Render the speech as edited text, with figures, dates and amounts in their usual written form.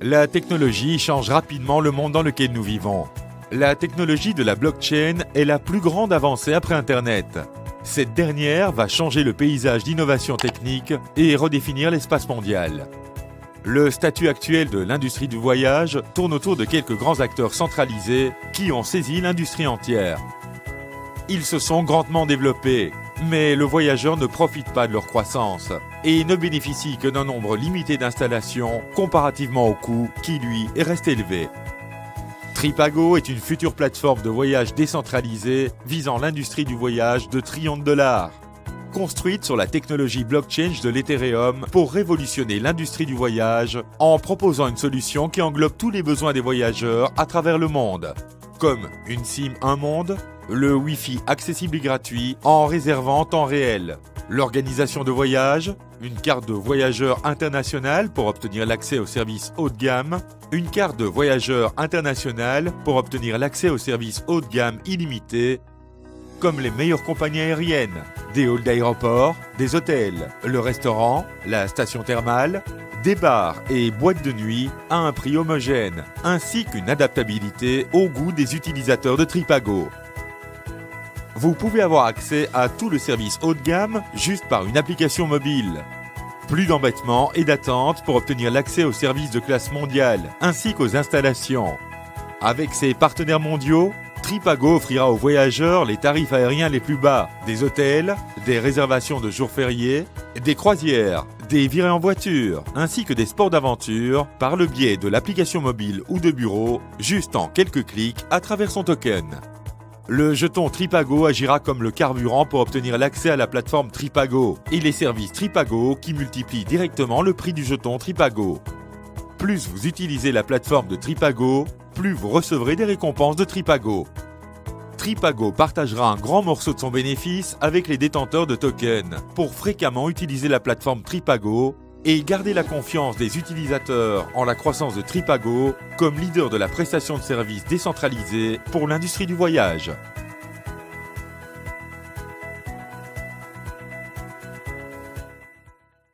La technologie change rapidement le monde dans lequel nous vivons. La technologie de la blockchain est la plus grande avancée après Internet. Cette dernière va changer le paysage d'innovation technique et redéfinir l'espace mondial. Le statut actuel de l'industrie du voyage tourne autour de quelques grands acteurs centralisés qui ont saisi l'industrie entière. Ils se sont grandement développés, mais le voyageur ne profite pas de leur croissance et ne bénéficie que d'un nombre limité d'installations comparativement au coût qui, lui, est resté élevé. Tripago est une future plateforme de voyage décentralisée visant l'industrie du voyage de trillions de dollars. Construite sur la technologie blockchain de l'Ethereum pour révolutionner l'industrie du voyage en proposant une solution qui englobe tous les besoins des voyageurs à travers le monde, comme une SIM Un Monde, le Wi-Fi accessible et gratuit en réservant en temps réel, l'organisation de voyage, une carte de voyageur international pour obtenir l'accès aux services haut de gamme, une carte de voyageur international pour obtenir l'accès aux services haut de gamme illimités, comme les meilleures compagnies aériennes, des halls d'aéroport, des hôtels, le restaurant, la station thermale, des bars et boîtes de nuit à un prix homogène, ainsi qu'une adaptabilité au goût des utilisateurs de Tripago. Vous pouvez avoir accès à tout le service haut de gamme juste par une application mobile. Plus d'embêtements et d'attente pour obtenir l'accès aux services de classe mondiale ainsi qu'aux installations. Avec ses partenaires mondiaux, Tripago offrira aux voyageurs les tarifs aériens les plus bas, des hôtels, des réservations de jours fériés, des croisières, des virées en voiture, ainsi que des sports d'aventure par le biais de l'application mobile ou de bureau, juste en quelques clics à travers son token. Le jeton Tripago agira comme le carburant pour obtenir l'accès à la plateforme Tripago et les services Tripago qui multiplient directement le prix du jeton Tripago. Plus vous utilisez la plateforme de Tripago, plus vous recevrez des récompenses de Tripago. Tripago partagera un grand morceau de son bénéfice avec les détenteurs de tokens pour fréquemment utiliser la plateforme Tripago et garder la confiance des utilisateurs en la croissance de Tripago comme leader de la prestation de services décentralisés pour l'industrie du voyage.